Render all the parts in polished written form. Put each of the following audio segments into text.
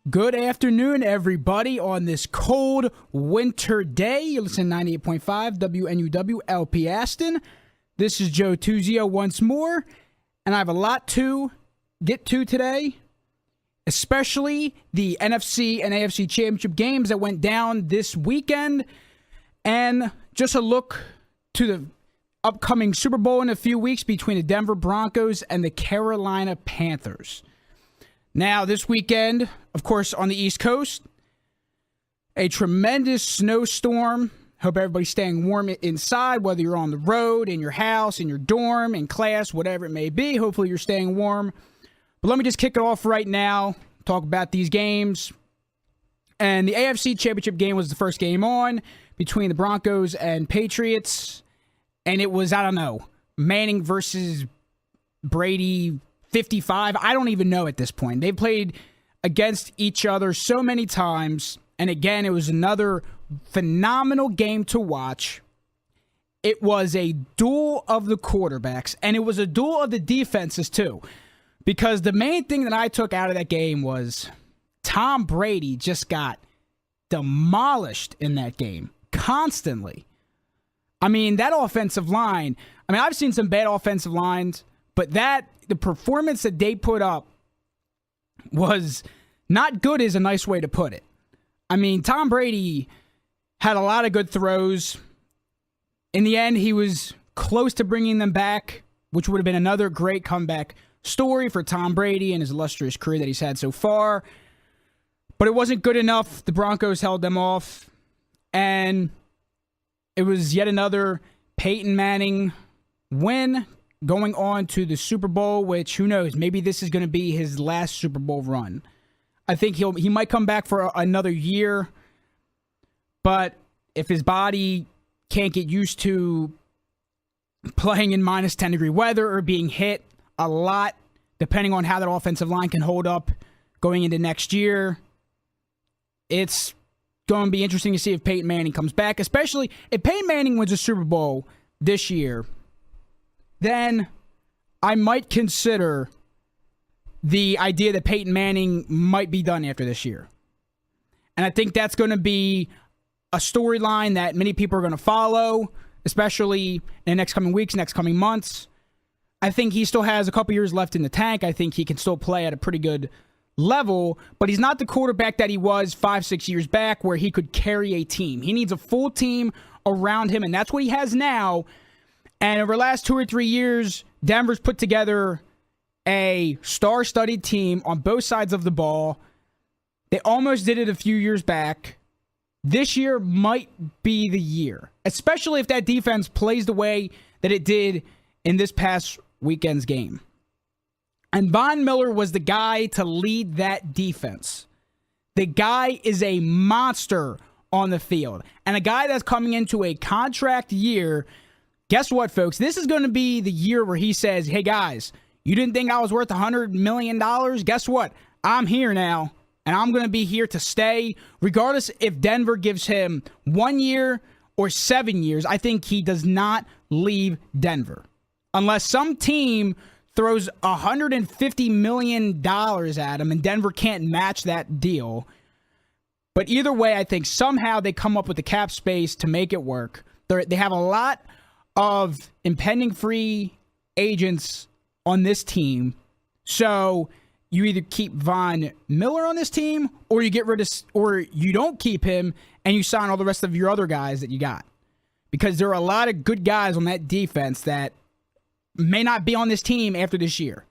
Good afternoon, everybody, on this cold winter day. You listen to 98.5 WNUW LP Aston. This is Joe Tusio once more, and I have a lot to get to today, especially the NFC and AFC Championship games that went down this weekend, and just a look to the upcoming Super Bowl in a few weeks between the Denver Broncos and the Carolina Panthers. Now, this weekend, of course, on the East Coast, a tremendous snowstorm. Hope everybody's staying warm inside, whether you're on the road, in your house, in your dorm, in class, whatever it may be. Hopefully you're staying warm. But let me just kick it off right now, talk about these games. And the AFC Championship game was the first game on between the Broncos and Patriots. And it was, I don't know, Manning versus Brady 55. I don't even know at this point. They've played against each other so many times. And again, it was another phenomenal game to watch. It was a duel of the quarterbacks, and it was a duel of the defenses too. Because the main thing that I took out of that game was Tom Brady just got demolished in that game constantly. I mean, that offensive line, I've seen some bad offensive lines, but the performance that they put up was not good is a nice way to put it. I mean, Tom Brady had a lot of good throws. In the end, he was close to bringing them back, which would have been another great comeback story for Tom Brady and his illustrious career that he's had so far. But it wasn't good enough. The Broncos held them off. And it was yet another Peyton Manning win, going on to the Super Bowl, which, who knows, maybe this is going to be his last Super Bowl run. I think he might come back for another year, but if his body can't get used to playing in minus 10 degree weather or being hit a lot, depending on how that offensive line can hold up going into next year, it's going to be interesting to see if Peyton Manning comes back, especially if Peyton Manning wins a Super Bowl this year. Then I might consider the idea that Peyton Manning might be done after this year. And I think that's going to be a storyline that many people are going to follow, especially in the next coming weeks, next coming months. I think he still has a couple years left in the tank. I think he can still play at a pretty good level, but he's not the quarterback that he was 5-6 years back where he could carry a team. He needs a full team around him, and that's what he has now. And over the last 2 or 3 years, Denver's put together a star-studded team on both sides of the ball. They almost did it a few years back. This year might be the year, especially if that defense plays the way that it did in this past weekend's game. And Von Miller was the guy to lead that defense. The guy is a monster on the field. And a guy that's coming into a contract year. Guess what, folks? This is going to be the year where he says, hey, guys, you didn't think I was worth $100 million? Guess what? I'm here now, and I'm going to be here to stay. Regardless if Denver gives him 1 year or 7 years, I think he does not leave Denver. Unless some team throws $150 million at him and Denver can't match that deal. But either way, I think somehow they come up with the cap space to make it work. They have a lot of impending free agents on this team. So you either keep Von Miller on this team or you get rid of, or you don't keep him and you sign all the rest of your other guys that you got. Because there are a lot of good guys on that defense that may not be on this team after this year.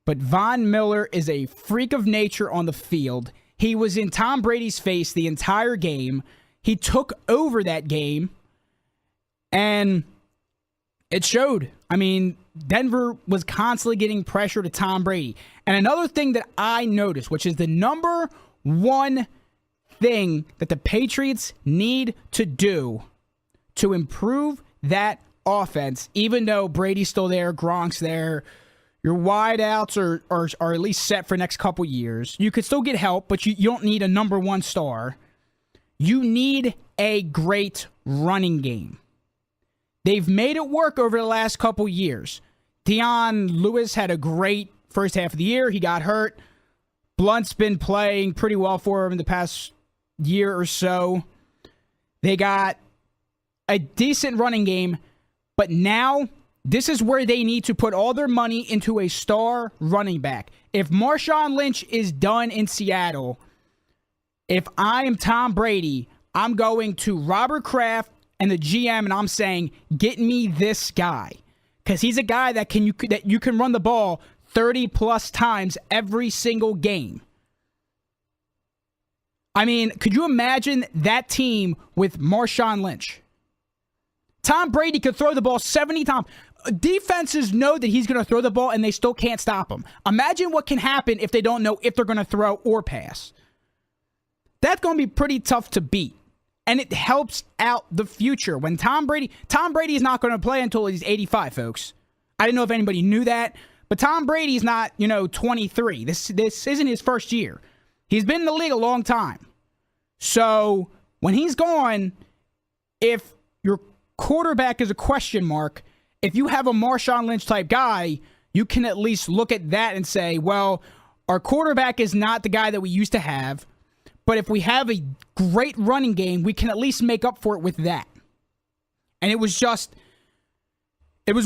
But Von Miller is a freak of nature on the field. He was in Tom Brady's face the entire game. He took over that game. And it showed. Denver was constantly getting pressure to Tom Brady. And another thing that I noticed, which is the number one thing that the Patriots need to do to improve that offense, even though Brady's still there, Gronk's there, your wideouts are at least set for the next couple years. You could still get help, but you don't need a number one star. You need a great running game. They've made it work over the last couple years. Dion Lewis had a great first half of the year. He got hurt. Blunt's been playing pretty well for him in the past year or so. They got a decent running game, but now this is where they need to put all their money into a star running back. If Marshawn Lynch is done in Seattle, if I am Tom Brady, I'm going to Robert Kraft and the GM, and I'm saying, get me this guy. Because he's a guy that you can run the ball 30-plus times every single game. I mean, could you imagine that team with Marshawn Lynch? Tom Brady could throw the ball 70 times. Defenses know that he's going to throw the ball, and they still can't stop him. Imagine what can happen if they don't know if they're going to throw or pass. That's going to be pretty tough to beat. And it helps out the future. When Tom Brady is not going to play until he's 85, folks. I didn't know if anybody knew that, but Tom Brady's not, 23. This isn't his first year. He's been in the league a long time. So when he's gone, if your quarterback is a question mark, if you have a Marshawn Lynch type guy, you can at least look at that and say, well, our quarterback is not the guy that we used to have. But if we have a great running game, we can at least make up for it with that. And it was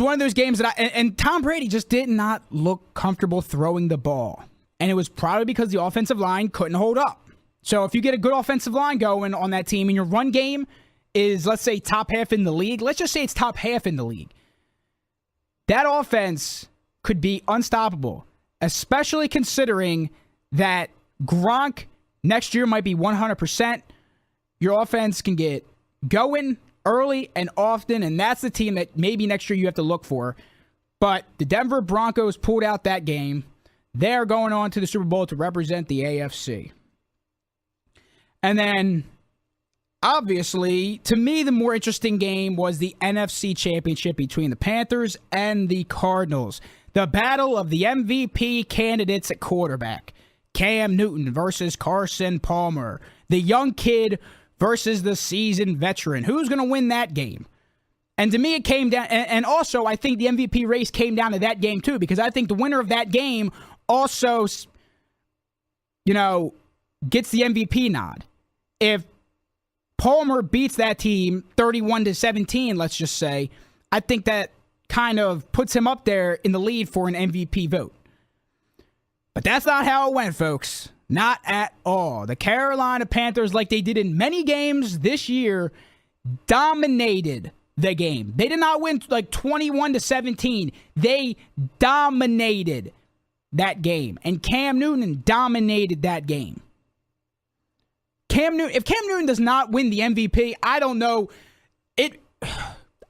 one of those games that and Tom Brady just did not look comfortable throwing the ball. And it was probably because the offensive line couldn't hold up. So if you get a good offensive line going on that team and your run game is, let's say, top half in the league. Let's just say it's top half in the league. That offense could be unstoppable, especially considering that Gronk next year might be 100%. Your offense can get going early and often, and that's the team that maybe next year you have to look for. But the Denver Broncos pulled out that game. They're going on to the Super Bowl to represent the AFC. And then, obviously, to me, the more interesting game was the NFC Championship between the Panthers and the Cardinals. The battle of the MVP candidates at quarterback. Cam Newton versus Carson Palmer. The young kid versus the seasoned veteran. Who's going to win that game? And to me, it came down... And also, I think the MVP race came down to that game, too, because I think the winner of that game also, gets the MVP nod. If Palmer beats that team 31-17, let's just say, I think that kind of puts him up there in the lead for an MVP vote. But that's not how it went, folks. Not at all. The Carolina Panthers, like they did in many games this year, dominated the game. They did not win like 21-17. They dominated that game. And Cam Newton dominated that game. If Cam Newton does not win the MVP, I don't know.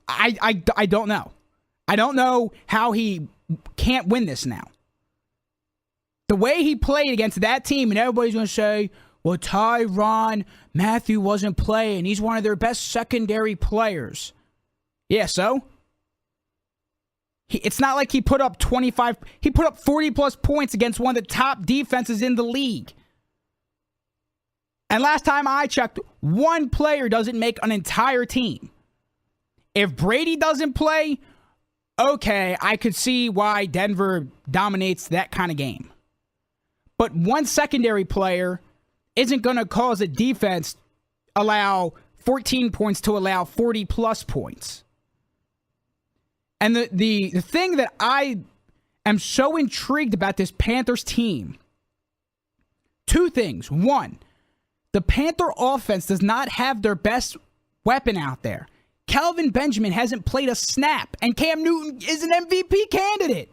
I don't know. I don't know how he can't win this now. The way he played against that team, and everybody's going to say, well, Tyrann Mathieu wasn't playing. He's one of their best secondary players. Yeah, so? It's not like he put up 40-plus points against one of the top defenses in the league. And last time I checked, one player doesn't make an entire team. If Brady doesn't play, okay, I could see why Denver dominates that kind of game. But one secondary player isn't going to cause a defense allow 14 points to allow 40-plus points. And the thing that I am so intrigued about this Panthers team, two things. One, the Panther offense does not have their best weapon out there. Kelvin Benjamin hasn't played a snap, and Cam Newton is an MVP candidate.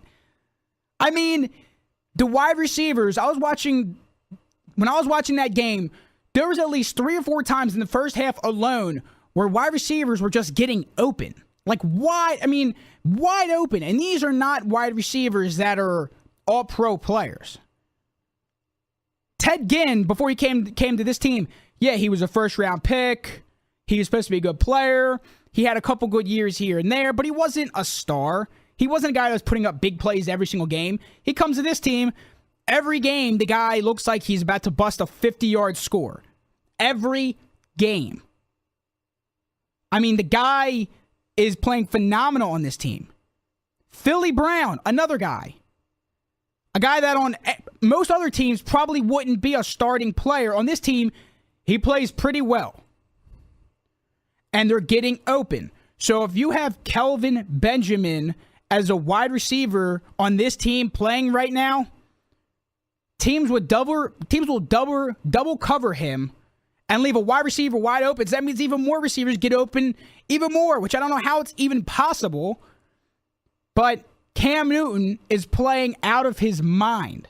I mean, the wide receivers, when I was watching that game, there was at least 3 or 4 times in the first half alone where wide receivers were just getting open. Like wide open. And these are not wide receivers that are all pro players. Ted Ginn, before he came to this team, yeah, he was a first-round pick. He was supposed to be a good player. He had a couple good years here and there, but he wasn't a star. He wasn't a guy that was putting up big plays every single game. He comes to this team, every game, the guy looks like he's about to bust a 50-yard score. Every game. I mean, the guy is playing phenomenal on this team. Philly Brown, another guy. A guy that on most other teams probably wouldn't be a starting player. On this team, he plays pretty well. And they're getting open. So if you have Kelvin Benjamin as a wide receiver on this team playing right now, teams will double cover him and leave a wide receiver wide open. So that means even more receivers get open even more, which I don't know how it's even possible. But Cam Newton is playing out of his mind.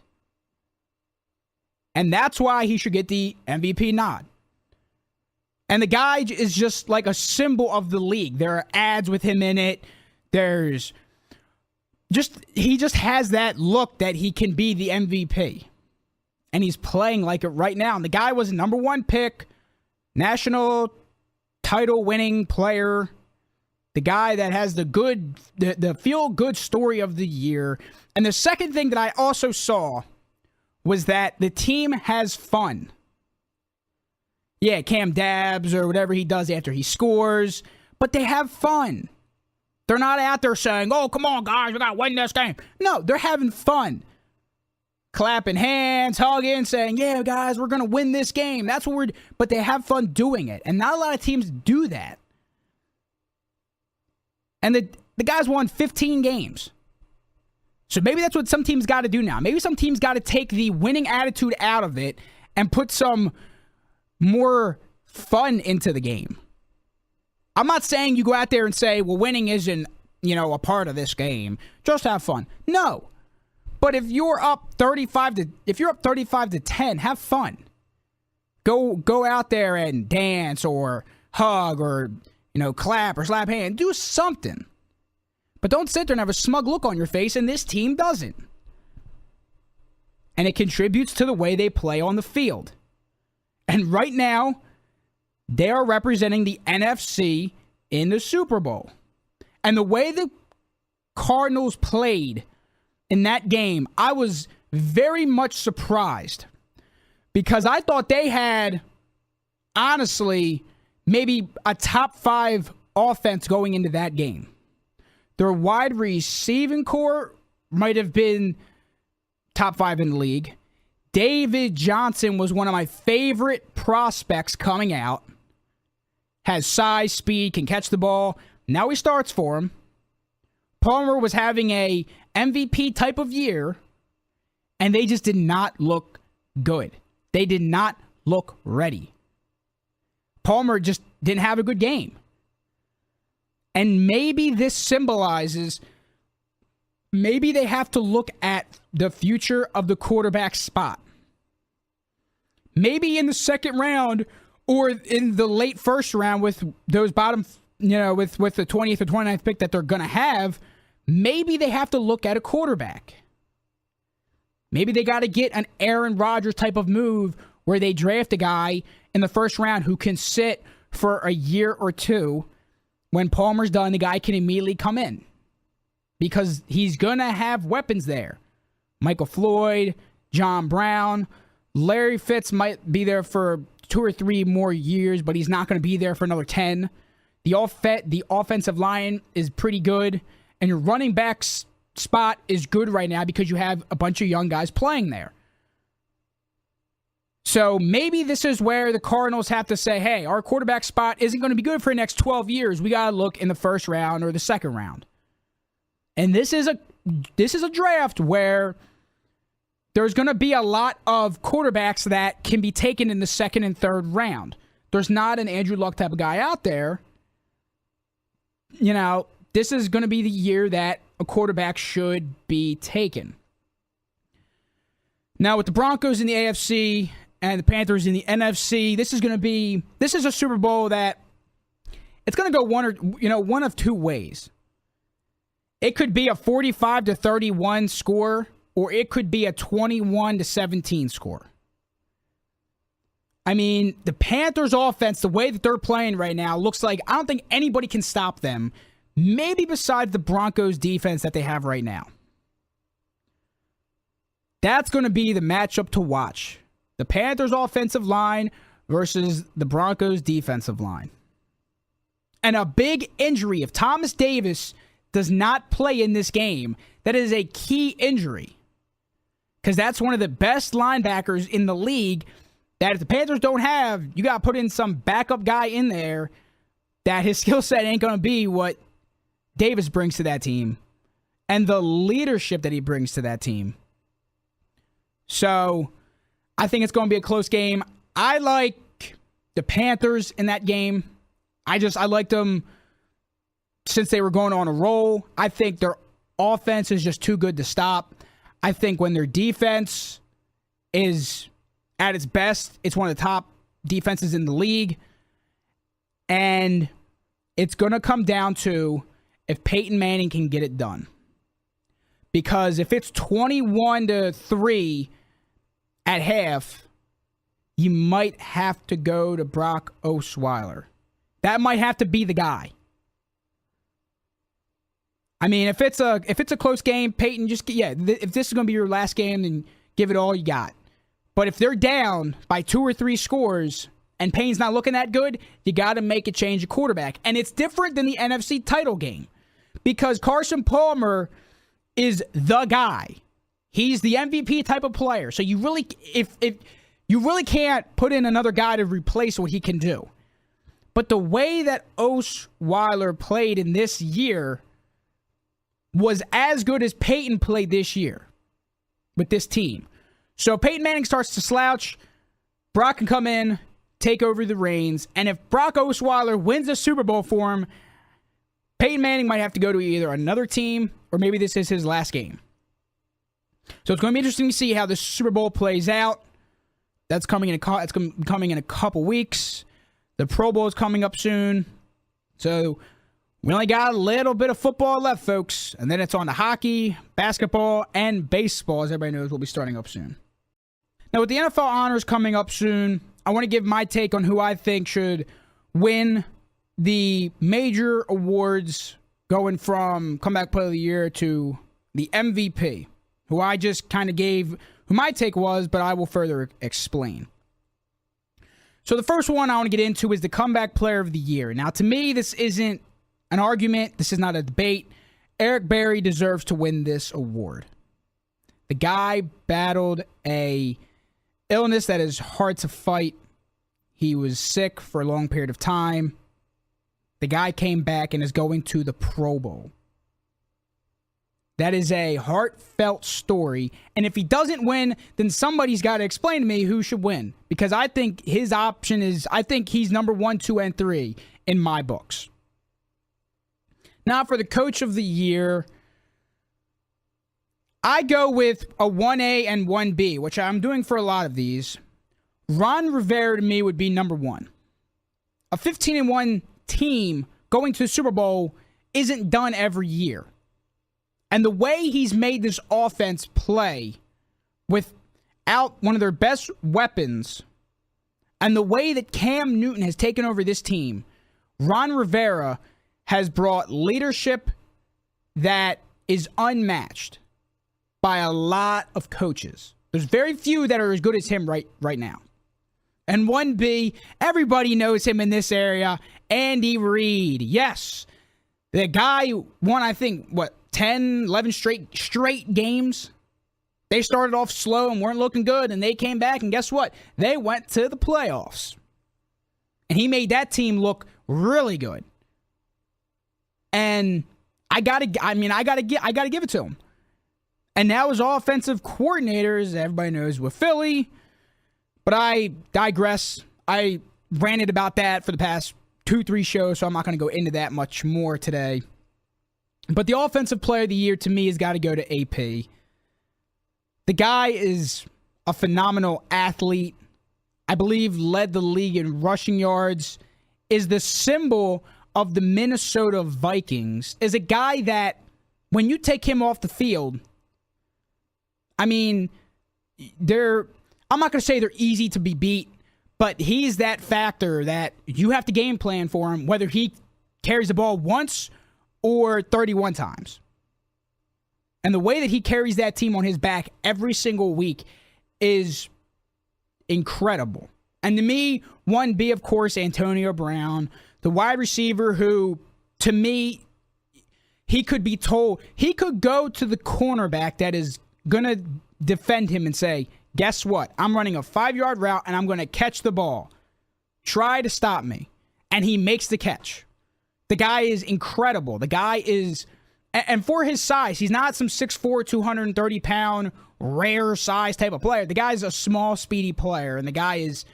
And that's why he should get the MVP nod. And the guy is just like a symbol of the league. There are ads with him in it. He just has that look that he can be the MVP. And he's playing like it right now. And the guy was a number 1 pick, national title winning player. The guy that has the feel-good story of the year. And the second thing that I also saw was that the team has fun. Yeah, Cam dabs or whatever he does after he scores, but they have fun. They're not out there saying, oh, come on, guys, we got to win this game. No, they're having fun. Clapping hands, hugging, saying, yeah, guys, we're going to win this game. That's what but they have fun doing it. And not a lot of teams do that. And the guys won 15 games. So maybe that's what some teams got to do now. Maybe some teams got to take the winning attitude out of it and put some more fun into the game. I'm not saying you go out there and say, well, winning isn't, a part of this game. Just have fun. No. But if you're up 35 to 10, have fun. Go out there and dance or hug or clap or slap hand. Do something. But don't sit there and have a smug look on your face, and this team doesn't. And it contributes to the way they play on the field. And right now, they are representing the NFC in the Super Bowl. And the way the Cardinals played in that game, I was very much surprised. Because I thought they had, honestly, maybe a top 5 offense going into that game. Their wide receiving core might have been top 5 in the league. David Johnson was one of my favorite prospects coming out. Has size, speed, can catch the ball. Now he starts for him. Palmer was having a MVP type of year, and they just did not look good. They did not look ready. Palmer just didn't have a good game. And maybe this symbolizes, maybe they have to look at the future of the quarterback spot. Maybe in the second round or in the late first round with those bottom, with the 20th or 29th pick that they're going to have, maybe they have to look at a quarterback. Maybe they got to get an Aaron Rodgers type of move where they draft a guy in the first round who can sit for a year or two. When Palmer's done, the guy can immediately come in because he's going to have weapons there. Michael Floyd, John Brown, Larry Fitz might be there for 2 or 3 more years, but he's not going to be there for another 10. The offensive line is pretty good, and your running back spot is good right now because you have a bunch of young guys playing there. So maybe this is where the Cardinals have to say, hey, our quarterback spot isn't going to be good for the next 12 years. We got to look in the first round or the second round. And this is a draft where there's going to be a lot of quarterbacks that can be taken in the second and third round. There's not an Andrew Luck type of guy out there. This is going to be the year that a quarterback should be taken. Now, with the Broncos in the AFC and the Panthers in the NFC, this is a Super Bowl that it's going to go one of 2 ways. It could be a 45-31 score, or it could be a 21-17 score. I mean, the Panthers offense, the way that they're playing right now, looks like I don't think anybody can stop them, maybe besides the Broncos defense that they have right now. That's going to be the matchup to watch. The Panthers offensive line versus the Broncos defensive line. And a big injury, if Thomas Davis does not play in this game, that is a key injury. because that's one of the best linebackers in the league that if the Panthers don't have, you got to put in some backup guy in there that his skill set ain't going to be what Davis brings to that team and the leadership that he brings to that team. So I think it's going to be a close game. I like the Panthers in that game. I liked them since they were going on a roll. I think their offense is just too good to stop. I think when their defense is at its best, it's one of the top defenses in the league. And it's going to come down to if Peyton Manning can get it done. Because if it's 21-3 at half, you might have to go to Brock Osweiler. That might have to be the guy. I mean, if it's a close game, Peyton, if this is going to be your last game, then give it all you got. But if they're down by 2 or 3 scores and Payne's not looking that good, you got to make a change of quarterback. And it's different than the NFC title game because Carson Palmer is the guy. He's the MVP type of player. So you really, if you really can't put in another guy to replace what he can do. But the way that Osweiler played in this year was as good as Peyton played this year with this team. So Peyton Manning starts to slouch. Brock can come in, take over the reins. And if Brock Osweiler wins the Super Bowl for him, Peyton Manning might have to go to either another team or maybe this is his last game. So it's going to be interesting to see how the Super Bowl plays out. That's coming in a couple weeks. The Pro Bowl is coming up soon. So we only got a little bit of football left, folks. And then it's on to hockey, basketball, and baseball, as everybody knows, will be starting up soon. Now, with the NFL honors coming up soon, I want to give my take on who I think should win the major awards going from Comeback Player of the Year to the MVP, who I just kind of gave who my take was, but I will further explain. So the first one I want to get into is the Comeback Player of the Year. Now, to me, this isn't an argument. This is not a debate. Eric Berry deserves to win this award. The guy battled a illness that is hard to fight. He was sick for a long period of time. The guy came back and is going to the Pro Bowl. That is a heartfelt story. And if he doesn't win, then somebody's got to explain to me who should win. Because I think his option is, I think he's number 1, 2, and 3 in my books. Now for the Coach of the Year, I go with a 1A and 1B, which I'm doing for a lot of these. Ron Rivera to me would be number 1. A 15-1 team going to the Super Bowl isn't done every year. And the way he's made this offense play without one of their best weapons, and the way that Cam Newton has taken over this team, Ron Rivera has brought leadership that is unmatched by a lot of coaches. There's very few that are as good as him right now. And 1B, everybody knows him in this area, Andy Reid. Yes, the guy won, I think, 10, 11 straight games. They started off slow and weren't looking good, and they came back, and guess what? They went to the playoffs. And he made that team look really good. And I gotta give it to him. And now his offensive coordinators, everybody knows, with Philly. But I digress. I ranted about that for the past 2-3 shows, so I'm not going to go into that much more today. But the Offensive Player of the Year, to me, has got to go to AP. The guy is a phenomenal athlete. I believe led the league in rushing yards. Is the symbol of the Minnesota Vikings. Is a guy that, when you take him off the field, I mean, I'm not going to say they're easy to be beat, but he's that factor that you have to game plan for him, whether he carries the ball once or 31 times. And the way that he carries that team on his back every single week is incredible. And to me, 1B, of course, Antonio Brown, the wide receiver who, to me, he could be told, he could go to the cornerback that is going to defend him and say, guess what? I'm running a 5-yard route and I'm going to catch the ball. Try to stop me. And he makes the catch. The guy is incredible. The guy is, and for his size, he's not some 6'4", 230-pound, rare size type of player. The guy's a small, speedy player, and the guy is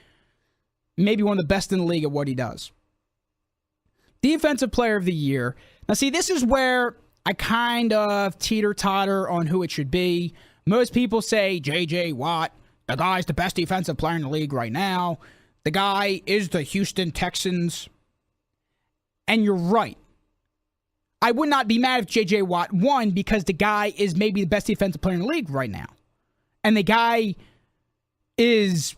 maybe one of the best in the league at what he does. Defensive Player of the Year. Now, see, this is where I kind of teeter-totter on who it should be. Most people say J.J. Watt. The guy's the best defensive player in the league right now. The guy is the Houston Texans. And you're right. I would not be mad if J.J. Watt won because the guy is maybe the best defensive player in the league right now. And the guy is,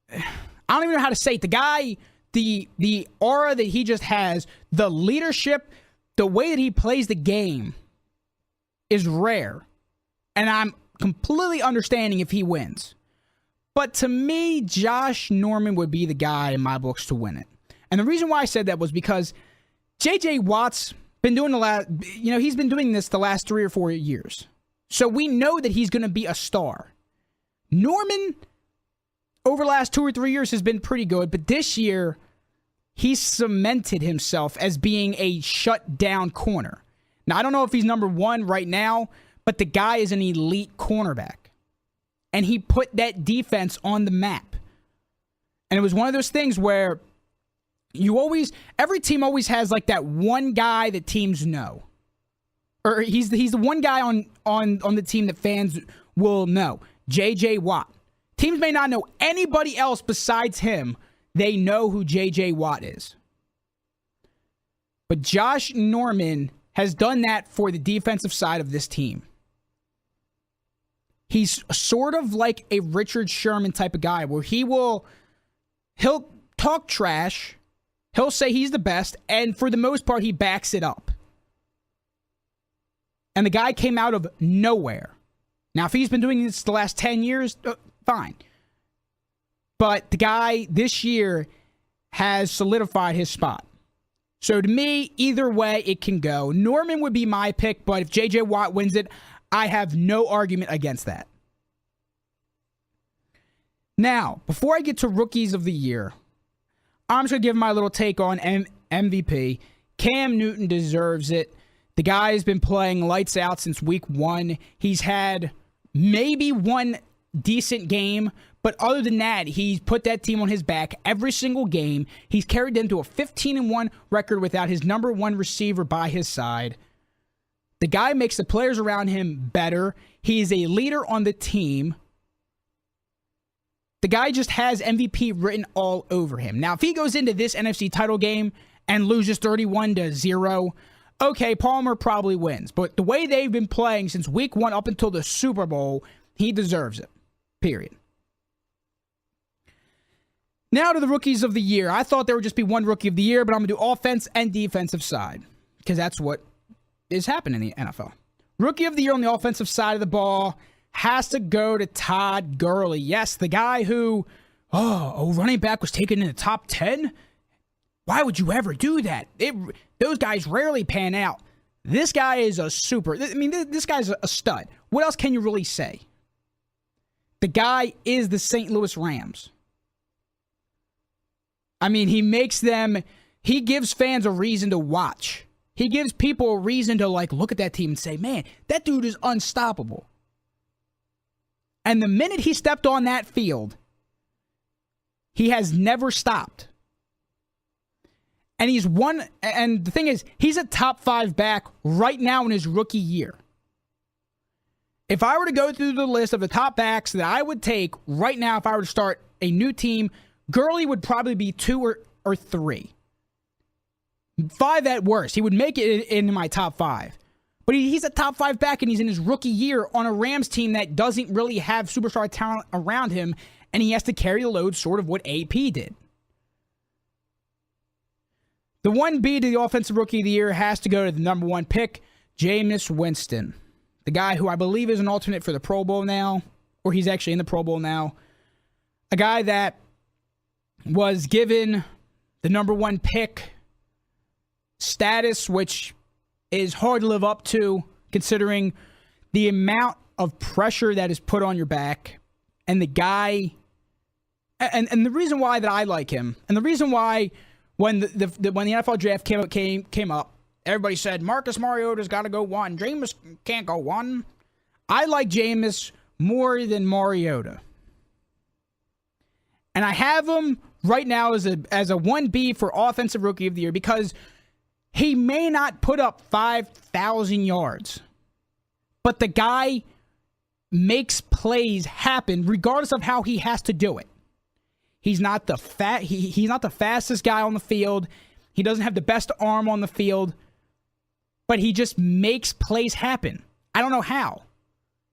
I don't even know how to say it. The guy, the aura that he just has, the leadership, the way that he plays the game is rare. And I'm completely understanding if he wins. But to me, Josh Norman would be the guy in my books to win it. And the reason why I said that was because J.J. Watt's been doing he's been doing this the last 3 or 4 years. So we know that he's going to be a star. Norman, over the last 2 or 3 years, has been pretty good. But this year, he's cemented himself as being a shut-down corner. Now, I don't know if he's number 1 right now, but the guy is an elite cornerback. And he put that defense on the map. And it was one of those things where every team always has like that one guy that teams know. Or he's the one guy on the team that fans will know. J.J. Watt. Teams may not know anybody else besides him. They know who J.J. Watt is. But Josh Norman has done that for the defensive side of this team. He's sort of like a Richard Sherman type of guy where he'll talk trash. He'll say he's the best, and for the most part, he backs it up. And the guy came out of nowhere. Now, if he's been doing this the last 10 years, fine. But the guy this year has solidified his spot. So to me, either way, it can go. Norman would be my pick, but if J.J. Watt wins it, I have no argument against that. Now, before I get to Rookies of the Year, I'm just going to give my little take on MVP. Cam Newton deserves it. The guy's been playing lights out since week 1. He's had maybe one decent game, but other than that, he's put that team on his back every single game. He's carried them to a 15-1 record without his number 1 receiver by his side. The guy makes the players around him better. He is a leader on the team. The guy just has MVP written all over him. Now, if he goes into this NFC title game and loses 31-0, okay, Palmer probably wins. But the way they've been playing since week 1 up until the Super Bowl, he deserves it. Period. Now to the Rookies of the Year. I thought there would just be one Rookie of the Year, but I'm going to do offense and defensive side because that's what is happening in the NFL. Rookie of the Year on the offensive side of the ball has to go to Todd Gurley. Yes, the guy who, running back was taken in the top 10? Why would you ever do that? Those guys rarely pan out. This guy is a super. I mean, this guy's a stud. What else can you really say? The guy is the St. Louis Rams. I mean, he gives fans a reason to watch. He gives people a reason to look at that team and say, man, that dude is unstoppable. And the minute he stepped on that field, he has never stopped. And and the thing is, he's a top 5 back right now in his rookie year. If I were to go through the list of the top backs that I would take right now if I were to start a new team, Gurley would probably be 2 or 3. 5 at worst. He would make it into my top 5. But he's a top 5 back, and he's in his rookie year on a Rams team that doesn't really have superstar talent around him, and he has to carry the load, sort of what AP did. The 1B to the Offensive Rookie of the Year has to go to the number 1 pick, Jameis Winston. The guy who I believe is an alternate for the Pro Bowl now, or he's actually in the Pro Bowl now. A guy that was given the number 1 pick status, which is hard to live up to considering the amount of pressure that is put on your back, and the guy, and the reason why that I like him, and the reason why when the NFL draft came up, everybody said Marcus Mariota's got to go 1. Jameis can't go 1. I like Jameis more than Mariota, and I have him right now as a 1B for Offensive Rookie of the Year because he may not put up 5,000 yards, but the guy makes plays happen regardless of how he has to do it. He's not the he's not the fastest guy on the field. He doesn't have the best arm on the field, but he just makes plays happen. I don't know how.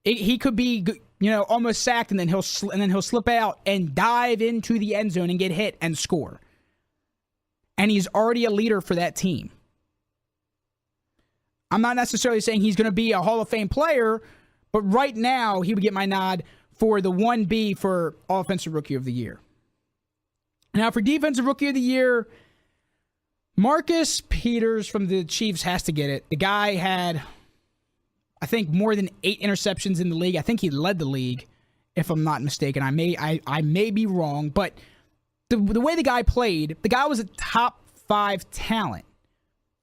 He could be, almost sacked, and then he'll slip out and dive into the end zone and get hit and score. And he's already a leader for that team. I'm not necessarily saying he's going to be a Hall of Fame player, but right now he would get my nod for the 1B for Offensive Rookie of the Year. Now for Defensive Rookie of the Year, Marcus Peters from the Chiefs has to get it. The guy had, I think, more than 8 interceptions in the league. I think he led the league, if I'm not mistaken. I may be wrong, but the way the guy played, the guy was a top 5 talent.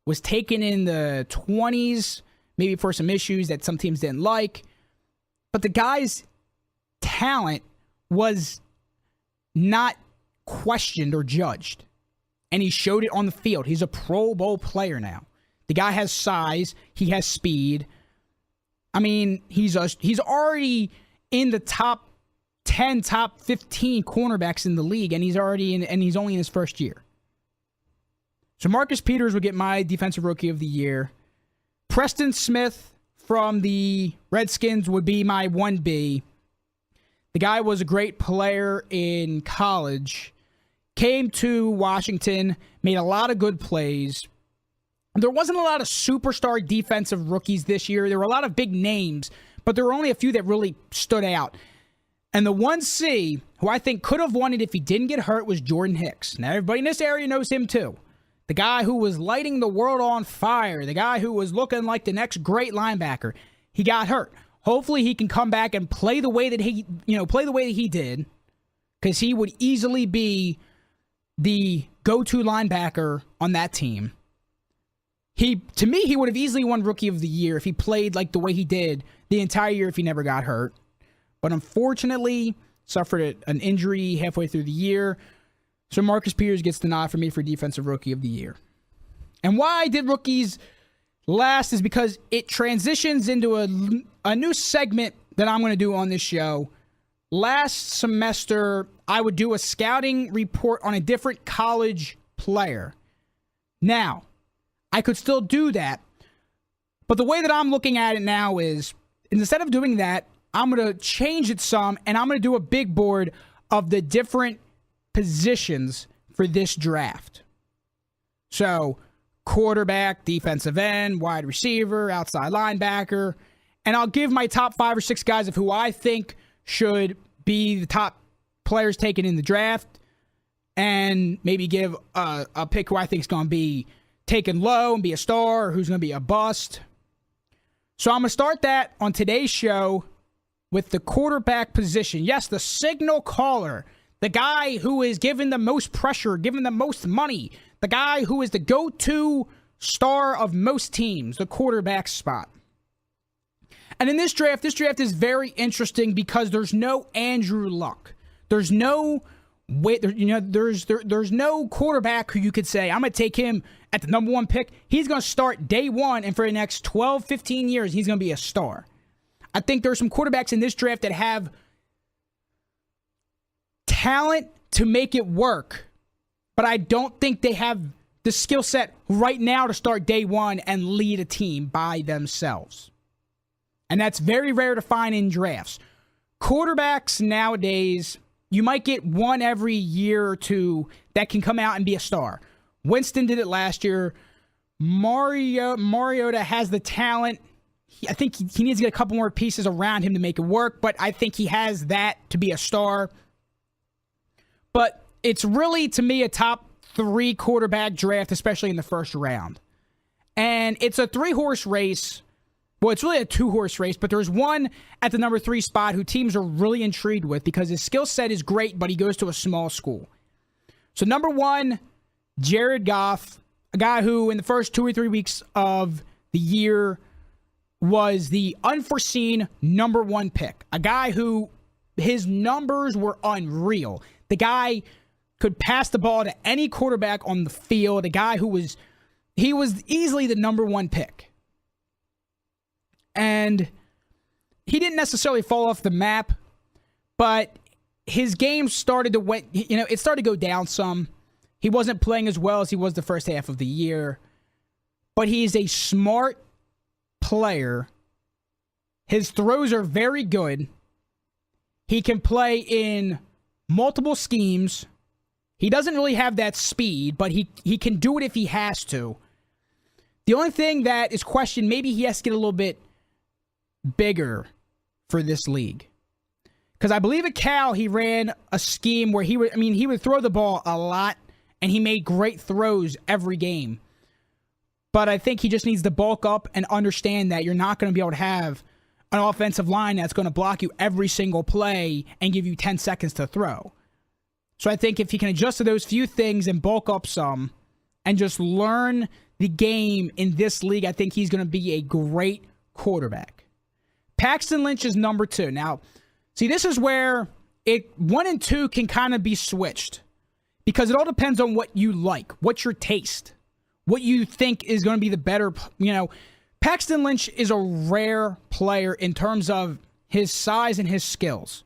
Was taken in the 20s, maybe for some issues that some teams didn't like. But the guy's talent was not questioned or judged. And he showed it on the field. He's a Pro Bowl player now. The guy has size. He has speed. I mean, he's already in the top 10, top 15 cornerbacks in the league, and he's only in his first year. So Marcus Peters would get my Defensive Rookie of the Year. Preston Smith from the Redskins would be my 1B. The guy was a great player in college. Came to Washington, made a lot of good plays. There wasn't a lot of superstar defensive rookies this year. There were a lot of big names, but there were only a few that really stood out. And the 1C, who I think could have won it if he didn't get hurt, was Jordan Hicks. Now, everybody in this area knows him too. The guy who was lighting the world on fire. The guy who was looking like the next great linebacker. He got hurt. Hopefully he can come back and play the way that he did, because he would easily be the go-to linebacker on that team. To me, he would have easily won Rookie of the Year if he played like the way he did the entire year if he never got hurt. But unfortunately, suffered an injury halfway through the year. So Marcus Peters gets the nod for me for Defensive Rookie of the Year. And why I did rookies last is because it transitions into a new segment that I'm going to do on this show. Last semester, I would do a scouting report on a different college player. Now, I could still do that, but the way that I'm looking at it now is, instead of doing that, I'm going to change it some, and I'm going to do a big board of the different positions for this draft. So, quarterback, defensive end, wide receiver, outside linebacker, and I'll give my top 5 or 6 guys of who I think should be the top players taken in the draft, and maybe give a pick who I think is going to be taken low and be a star, or who's going to be a bust. So I'm going to start that on today's show with the quarterback position. Yes, the signal caller, the guy who is given the most pressure, given the most money, the guy who is the go-to star of most teams, the quarterback spot. And in this draft is very interesting because there's no Andrew Luck. There's no way, there's no quarterback who you could say, I'm going to take him at the number 1 pick. He's going to start day 1, and for the next 12, 15 years, he's going to be a star. I think there's some quarterbacks in this draft that have talent to make it work, but I don't think they have the skill set right now to start day 1 and lead a team by themselves. And that's very rare to find in drafts. Quarterbacks nowadays, you might get one every year or two that can come out and be a star. Winston did it last year. Mariota has the talent. I think he needs to get a couple more pieces around him to make it work, but I think he has that to be a star. But it's really, to me, a top 3 quarterback draft, especially in the first round. And it's a 3-horse race Well, it's really a two-horse race, but there's one at the number 3 spot who teams are really intrigued with because his skill set is great, but he goes to a small school. So number 1, Jared Goff, a guy who in the first 2 or 3 weeks of the year was the unforeseen number 1 pick. A guy who his numbers were unreal. The guy could pass the ball to any quarterback on the field. A guy who was easily the number 1 pick. And he didn't necessarily fall off the map, but his game started to it started to go down some. He wasn't playing as well as he was the first half of the year, but he's a smart player. His throws are very good. He can play in multiple schemes. He doesn't really have that speed, but he can do it if he has to. The only thing that is questioned, maybe he has to get a little bit bigger for this league. Because I believe at Cal, he ran a scheme where he would throw the ball a lot, and he made great throws every game. But I think he just needs to bulk up and understand that you're not going to be able to have an offensive line that's going to block you every single play and give you 10 seconds to throw. So I think if he can adjust to those few things and bulk up some and just learn the game in this league, I think he's going to be a great quarterback. Paxton Lynch is number 2. Now, see, this is where 1 and 2 can kind of be switched because it all depends on what you like, what's your taste, what you think is going to be the better, Paxton Lynch is a rare player in terms of his size and his skills.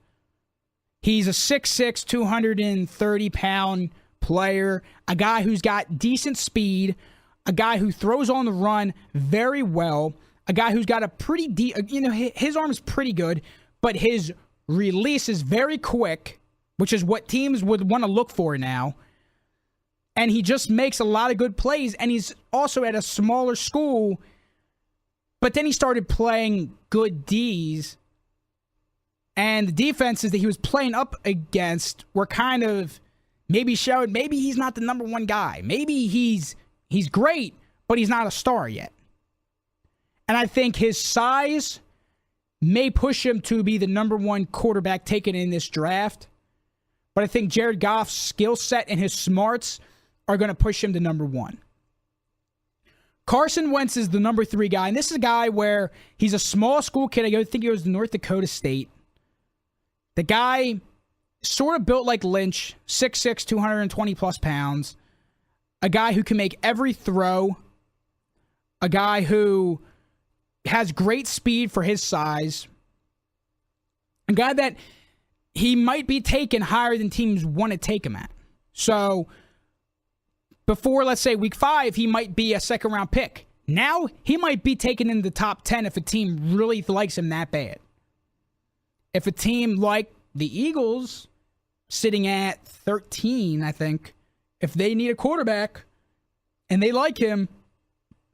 He's a 6'6", 230-pound player, a guy who's got decent speed, a guy who throws on the run very well, a guy who's got a pretty his arm is pretty good, but his release is very quick, which is what teams would want to look for now. And he just makes a lot of good plays, and he's also at a smaller school, but then he started playing good Ds, and the defenses that he was playing up against were kind of maybe showed maybe he's not the number 1 guy. Maybe he's great, but he's not a star yet. And I think his size may push him to be the number 1 quarterback taken in this draft. But I think Jared Goff's skill set and his smarts are going to push him to number 1. Carson Wentz is the number 3 guy. And this is a guy where he's a small school kid. I think he goes to North Dakota State. The guy sort of built like Lynch, 6'6", 220-plus pounds. A guy who can make every throw. A guy who has great speed for his size. A guy that he might be taken higher than teams want to take him at. So before, let's say, week 5, he might be a second-round pick. Now, he might be taken in the top 10 if a team really likes him that bad. If a team like the Eagles, sitting at 13, I think, if they need a quarterback and they like him,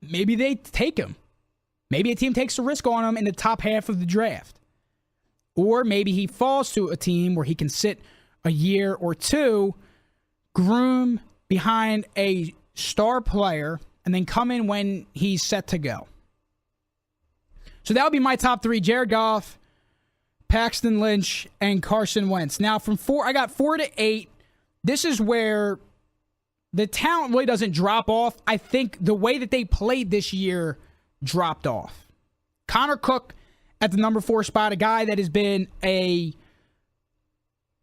maybe they take him. Maybe a team takes a risk on him in the top half of the draft. Or maybe he falls to a team where he can sit a year or 2, groom behind a star player, and then come in when he's set to go. So that would be my top 3: Jared Goff, Paxton Lynch, and Carson Wentz. Now, from 4, I got 4 to 8. This is where the talent really doesn't drop off. I think the way that they played this year dropped off. Connor Cook at the number 4 spot, a guy that has been a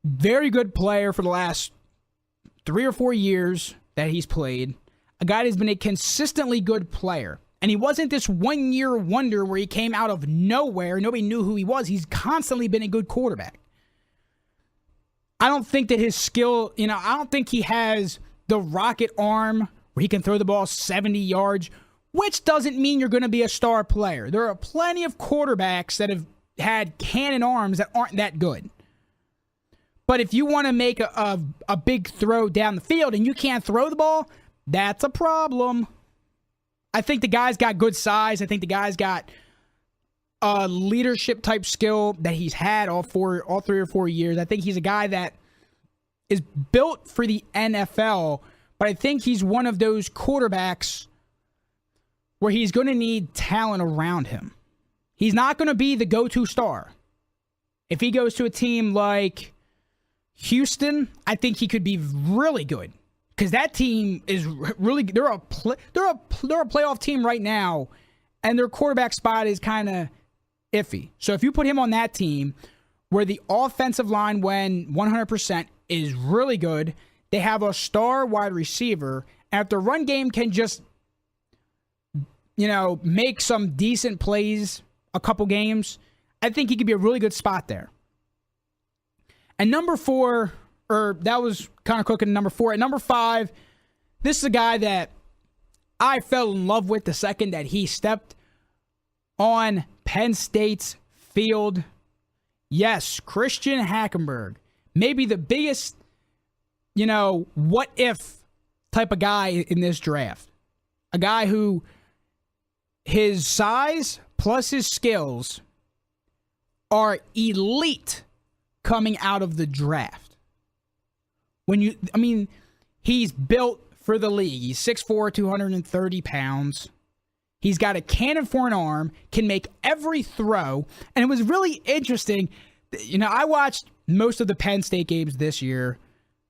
very good player for the last 3 or 4 years that he's played. A guy that's been a consistently good player. And he wasn't this one-year wonder where he came out of nowhere. Nobody knew who he was. He's constantly been a good quarterback. I don't think that his skill, I don't think he has the rocket arm where he can throw the ball 70 yards, which doesn't mean you're going to be a star player. There are plenty of quarterbacks that have had cannon arms that aren't that good. But if you want to make a big throw down the field and you can't throw the ball, that's a problem. I think the guy's got good size. I think the guy's got a leadership type skill that he's had all 3 or 4 years. I think he's a guy that is built for the NFL, but I think he's one of those quarterbacks where he's going to need talent around him. He's not going to be the go-to star. If he goes to a team like Houston, I think he could be really good. Because that team is really, they're a playoff team right now, and their quarterback spot is kind of iffy. So if you put him on that team, where the offensive line, when 100%, is really good, they have a star wide receiver, and if the run game can just, make some decent plays a couple games, I think he could be a really good spot there. And number 4, or that was kind of cooking number 4. At number 5, this is a guy that I fell in love with the second that he stepped on Penn State's field. Yes, Christian Hackenberg. Maybe the biggest, what if type of guy in this draft. A guy who his size plus his skills are elite coming out of the draft. He's built for the league. He's 6'4", 230 pounds. He's got a cannon for an arm, can make every throw. And it was really interesting. I watched most of the Penn State games this year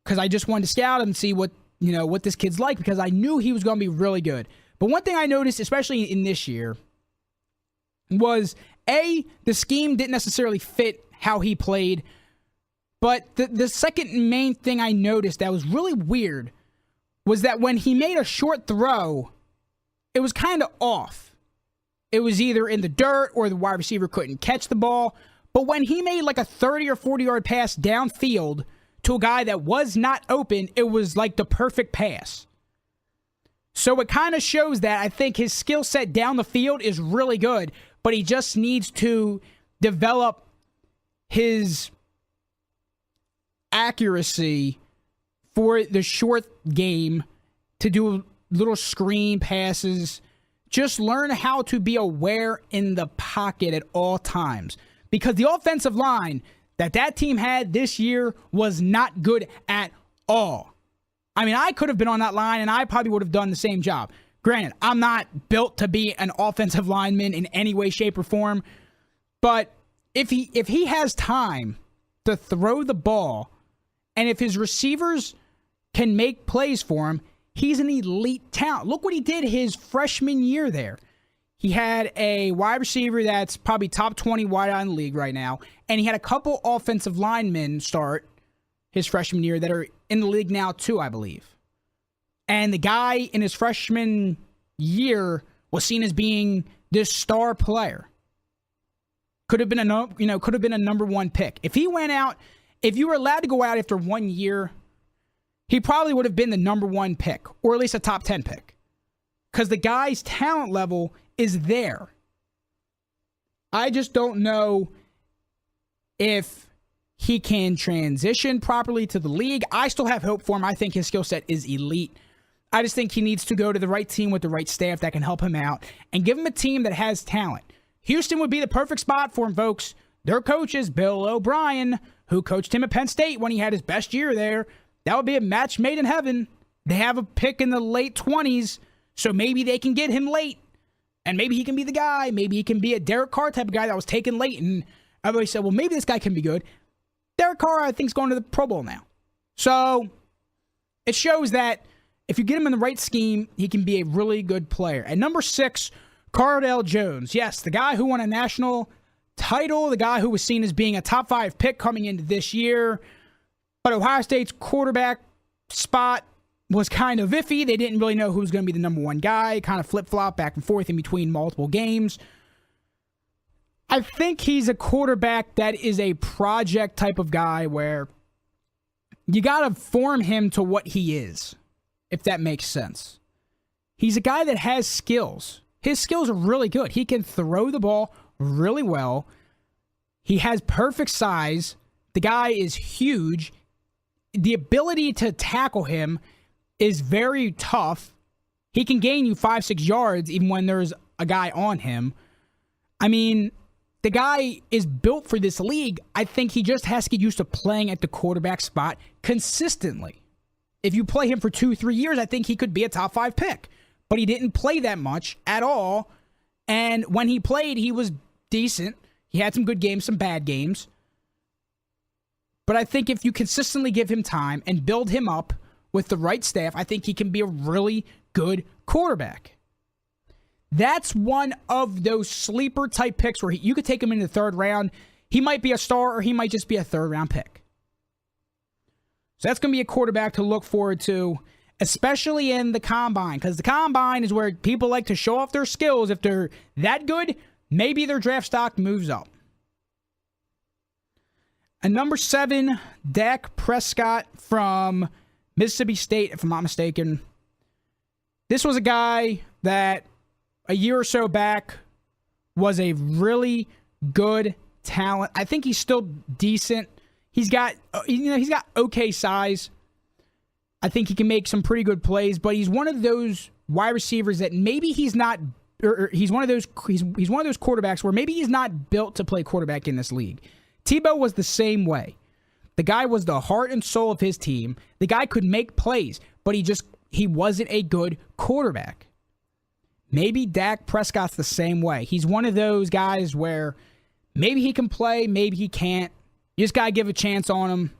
because I just wanted to scout him and see what this kid's like, because I knew he was going to be really good. But one thing I noticed, especially in this year, was the scheme didn't necessarily fit how he played. But the second main thing I noticed that was really weird was that when he made a short throw, it was kind of off. It was either in the dirt or the wide receiver couldn't catch the ball. But when he made like a 30 or 40-yard pass downfield to a guy that was not open, it was like the perfect pass. So it kind of shows that I think his skill set down the field is really good, but he just needs to develop his accuracy for the short game to do little screen passes. Just learn how to be aware in the pocket at all times, because the offensive line that team had this year was not good at all. I could have been on that line and I probably would have done the same job. Granted, I'm not built to be an offensive lineman in any way, shape, or form, but if he has time to throw the ball, and if his receivers can make plays for him, he's an elite talent. Look what he did his freshman year there. He had a wide receiver that's probably top 20 wide out in the league right now, and he had a couple offensive linemen start his freshman year that are in the league now too, I believe. And the guy in his freshman year was seen as being this star player. Could have been a number 1 pick. If you were allowed to go out after 1 year, he probably would have been the number 1 pick, or at least a top 10 pick, because the guy's talent level is there. I just don't know if he can transition properly to the league. I still have hope for him. I think his skill set is elite. I just think he needs to go to the right team with the right staff that can help him out and give him a team that has talent. Houston would be the perfect spot for him, folks. Their coach is Bill O'Brien, who coached him at Penn State when he had his best year there. That would be a match made in heaven. They have a pick in the late 20s, so maybe they can get him late. And maybe he can be the guy. Maybe he can be a Derek Carr type of guy that was taken late. And everybody said, well, maybe this guy can be good. Derek Carr, I think, is going to the Pro Bowl now. So it shows that if you get him in the right scheme, he can be a really good player. At number 6, Cardale Jones. Yes, the guy who won a national title, the guy who was seen as being a top 5 pick coming into this year. But Ohio State's quarterback spot was kind of iffy. They didn't really know who was going to be the number 1 guy. Kind of flip-flop back and forth in between multiple games. I think he's a quarterback that is a project type of guy where you got to form him to what he is, if that makes sense. He's a guy that has skills. His skills are really good. He can throw the ball really well. He has perfect size. The guy is huge. The ability to tackle him is very tough. He can gain you 5-6 yards even when there's a guy on him. The guy is built for this league. I think he just has to get used to playing at the quarterback spot consistently. If you play him for 2-3 years, I think he could be a top 5 pick. But he didn't play that much at all. And when he played, he was decent. He had some good games, some bad games. But I think if you consistently give him time and build him up with the right staff, I think he can be a really good quarterback. That's one of those sleeper type picks where you could take him in the third round. He might be a star or he might just be a third round pick. So that's going to be a quarterback to look forward to, especially in the combine, because the combine is where people like to show off their skills. If they're that good, maybe their draft stock moves up. And number 7, Dak Prescott from Mississippi State, if I'm not mistaken. This was a guy that a year or so back was a really good talent. I think he's still decent. He's got okay size. I think he can make some pretty good plays, but he's one of those wide receivers that maybe he's not, or he's one of those quarterbacks where maybe he's not built to play quarterback in this league. Tebow was the same way. The guy was the heart and soul of his team. The guy could make plays, but he wasn't a good quarterback. Maybe Dak Prescott's the same way. He's one of those guys where maybe he can play, maybe he can't. You just got to give a chance on him.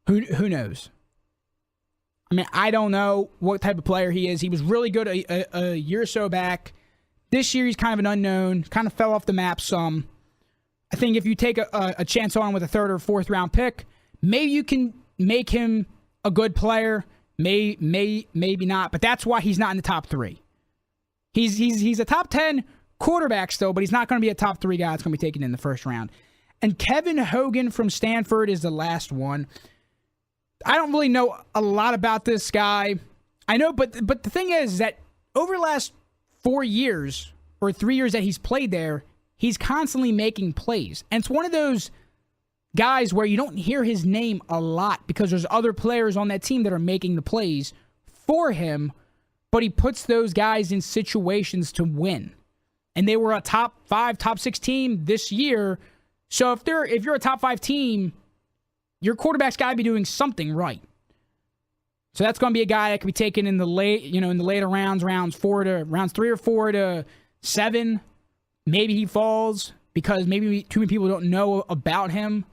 Who knows? I mean, I don't know what type of player he is. He was really good a year or so back. This year, he's kind of an unknown. Kind of fell off the map some. I think if you take a chance on him with a third or fourth round pick, maybe you can make him a good player. Maybe not. But that's why he's not in the top 3. He's a top 10 quarterback still, but he's not going to be a top 3 guy that's going to be taken in the first round. And Kevin Hogan from Stanford is the last one. I don't really know a lot about this guy. I know, but the thing is that over the last 4 years or 3 years that he's played there, he's constantly making plays. And it's one of those guys where you don't hear his name a lot because there's other players on that team that are making the plays for him, but he puts those guys in situations to win. And they were a top 5, top 6 team this year. So if you're a top 5 team, your quarterback's got to be doing something right. So that's going to be a guy that can be taken in the later rounds, rounds 3 or 4 to 7. Maybe he falls because maybe too many people don't know about him.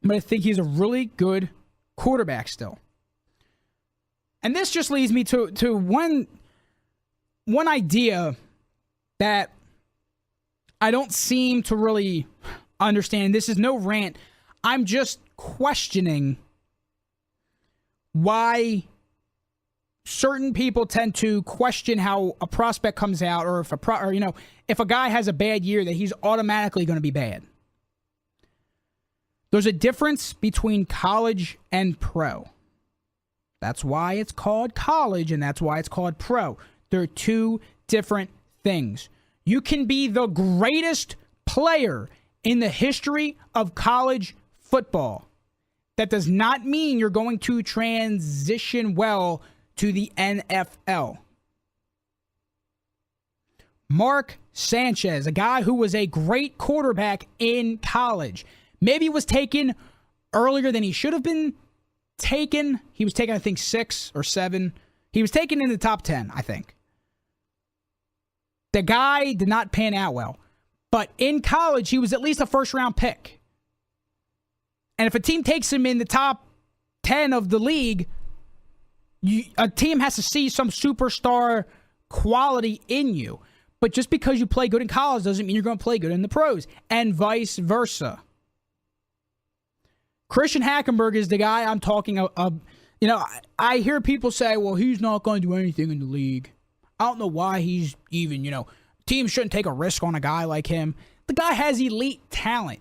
But I think he's a really good quarterback still. And this just leads me to one idea that I don't seem to really understand. This is no rant. I'm just questioning why certain people tend to question how a prospect comes out, or if a guy has a bad year, that he's automatically going to be bad. There's a difference between college and pro. That's why it's called college, and that's why it's called pro. They're two different things. You can be the greatest player in the history of college football. That does not mean you're going to transition well to the NFL. Mark Sanchez, a guy who was a great quarterback in college, maybe was taken earlier than he should have been taken. He was taken, I think, 6 or 7. He was taken in the top 10, I think. The guy did not pan out well. But in college, he was at least a first-round pick. And if a team takes him in the top 10 of the league, a team has to see some superstar quality in you. But just because you play good in college doesn't mean you're going to play good in the pros. And vice versa. Christian Hackenberg is the guy I'm talking of. I hear people say, well, he's not going to do anything in the league. I don't know why he's even, teams shouldn't take a risk on a guy like him. The guy has elite talent.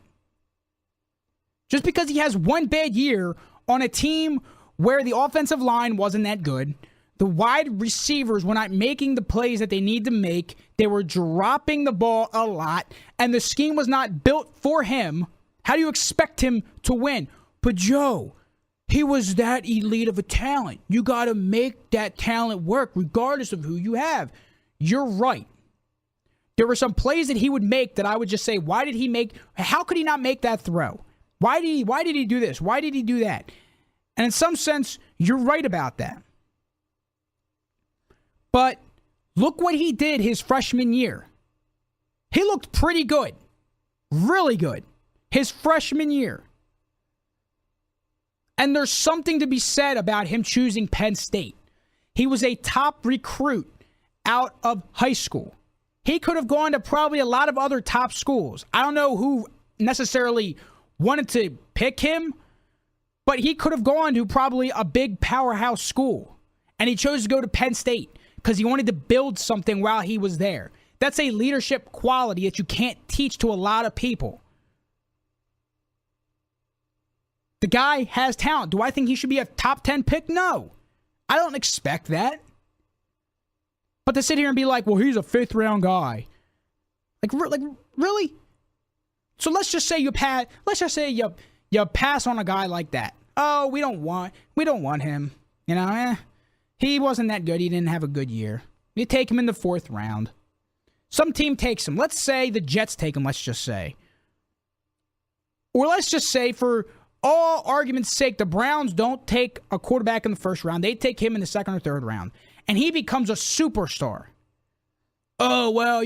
Just because he has one bad year on a team where the offensive line wasn't that good, the wide receivers were not making the plays that they need to make, they were dropping the ball a lot, and the scheme was not built for him, how do you expect him to win? But Joe, he was that elite of a talent. You got to make that talent work regardless of who you have. You're right. There were some plays that he would make that I would just say, how could he not make that throw? Why did he do this? Why did he do that? And in some sense, you're right about that. But look what he did his freshman year. He looked pretty good. Really good. His freshman year. And there's something to be said about him choosing Penn State. He was a top recruit out of high school. He could have gone to probably a lot of other top schools. I don't know who necessarily wanted to pick him, but he could have gone to probably a big powerhouse school. And he chose to go to Penn State because he wanted to build something while he was there. That's a leadership quality that you can't teach to a lot of people. The guy has talent. Do I think he should be a top 10 pick? No. I don't expect that. But to sit here and be like, well, he's a 5th round guy. Like really? So let's just say you pass on a guy like that. Oh, we don't want him. You know, he wasn't that good. He didn't have a good year. You take him in the 4th round. Some team takes him. Let's say the Jets take him, let's just say. Or let's just say, for all argument's sake, the Browns don't take a quarterback in the 1st round. They take him in the 2nd or 3rd round. And he becomes a superstar. Oh, well,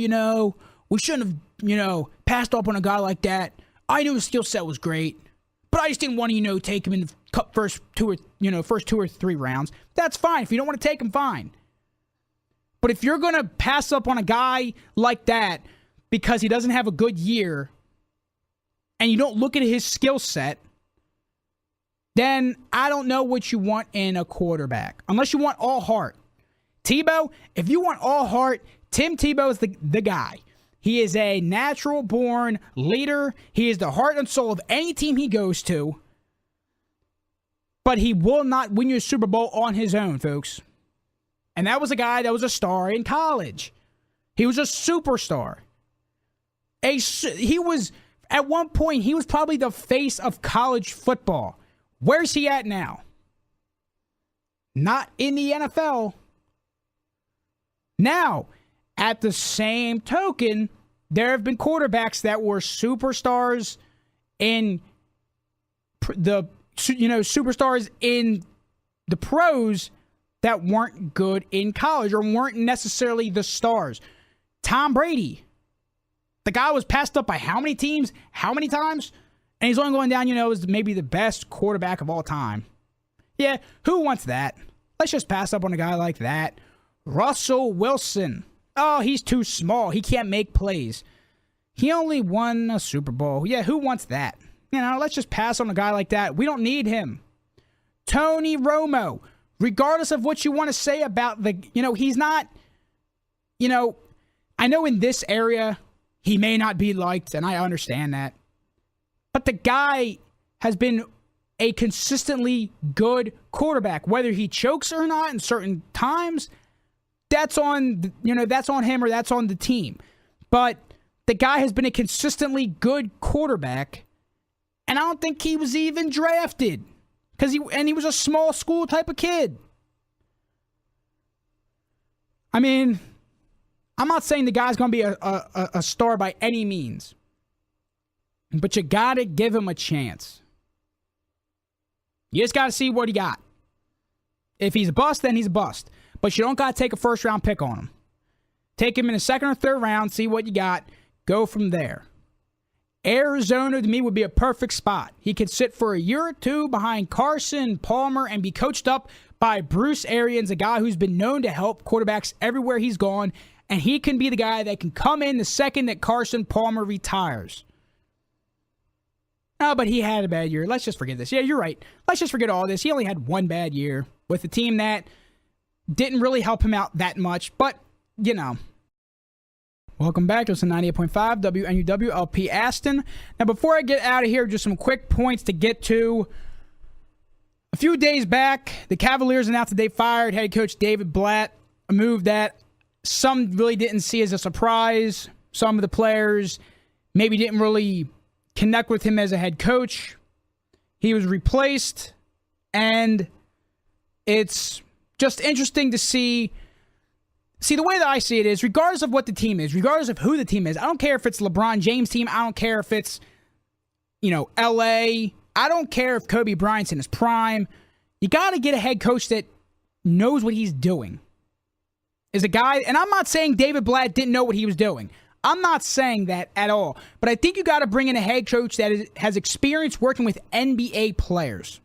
we shouldn't have, passed up on a guy like that. I knew his skill set was great. But I just didn't want to, take him in the first 2 or 3 rounds. That's fine. If you don't want to take him, fine. But if you're going to pass up on a guy like that because he doesn't have a good year and you don't look at his skill set, then I don't know what you want in a quarterback. Unless you want all heart. Tebow, if you want all heart, Tim Tebow is the guy. He is a natural-born leader. He is the heart and soul of any team he goes to. But he will not win you a Super Bowl on his own, folks. And that was a guy that was a star in college. He was a superstar. He was, at one point, he was probably the face of college football. Where's he at now? Not in the NFL. Now, at the same token, there have been quarterbacks that were superstars in superstars in the pros that weren't good in college or weren't necessarily the stars. Tom Brady. The guy was passed up by how many teams? How many times? And he's only going down, as maybe the best quarterback of all time. Yeah, who wants that? Let's just pass up on a guy like that. Russell Wilson. Oh, he's too small. He can't make plays. He only won a Super Bowl. Yeah, who wants that? Let's just pass on a guy like that. We don't need him. Tony Romo. Regardless of what you want to say about he's not, I know in this area he may not be liked, and I understand that. But the guy has been a consistently good quarterback. Whether he chokes or not in certain times, that's on him or that's on the team. But the guy has been a consistently good quarterback, and I don't think he was even drafted. He was a small school type of kid. I mean, I'm not saying the guy's going to be a star by any means. But you got to give him a chance. You just got to see what he got. If he's a bust, then he's a bust. But you don't got to take a 1st round pick on him. Take him in the 2nd or 3rd round, see what you got. Go from there. Arizona, to me, would be a perfect spot. He could sit for a year or 2 behind Carson Palmer and be coached up by Bruce Arians, a guy who's been known to help quarterbacks everywhere he's gone. And he can be the guy that can come in the second that Carson Palmer retires. Oh, but he had a bad year. Let's just forget this. Yeah, you're right. Let's just forget all this. He only had one bad year with a team that didn't really help him out that much. But, Welcome back to 98.5 WNUW LP Aston. Now, before I get out of here, just some quick points to get to. A few days back, the Cavaliers announced that they fired head coach David Blatt, a move that some really didn't see as a surprise. Some of the players maybe didn't really connect with him as a head coach. He was replaced, and it's just interesting to see. See, the way that I see it is, regardless of what the team is, regardless of who the team is, I don't care if it's LeBron James' team, I don't care if it's, LA, I don't care if Kobe Bryant's in his prime. You got to get a head coach that knows what he's doing. Is a guy, and I'm not saying David Blatt didn't know what he was doing. I'm not saying that at all. But I think you got to bring in a head coach that has experience working with NBA players.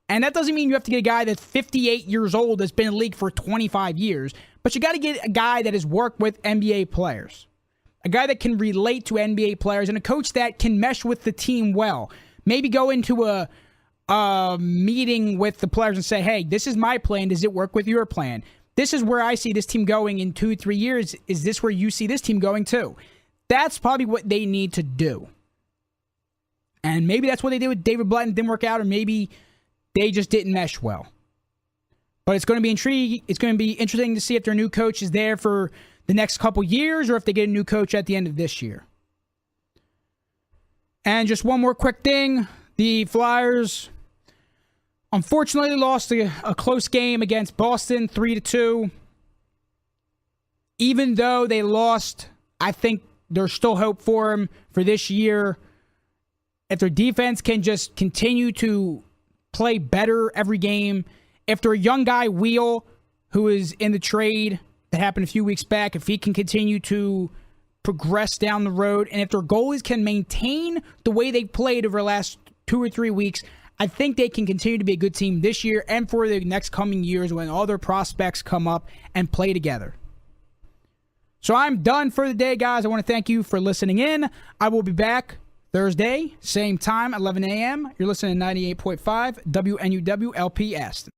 And that doesn't mean you have to get a guy that's 58 years old that's been in the league for 25 years. But you got to get a guy that has worked with NBA players. A guy that can relate to NBA players and a coach that can mesh with the team well. Maybe go into a meeting with the players and say, hey, this is my plan. Does it work with your plan? This is where I see this team going in 2-3 years. Is this where you see this team going too? That's probably what they need to do. And maybe that's what they did with David Blatt and didn't work out, or maybe they just didn't mesh well. But it's going to be intriguing. It's going to be interesting to see if their new coach is there for the next couple years or if they get a new coach at the end of this year. And just one more quick thing. The Flyers unfortunately lost a close game against Boston 3-2. Even though they lost, I think there's still hope for them for this year. If their defense can just continue to play better every game, if their young guy Wheel, who is in the trade that happened a few weeks back, if he can continue to progress down the road, and if their goalies can maintain the way they played over the last 2 or 3 weeks, I think they can continue to be a good team this year and for the next coming years when all their prospects come up and play together. So I'm done for the day, guys. I want to thank you for listening in. I will be back Thursday, same time, 11 a.m. You're listening to 98.5 WNUW LP Aston.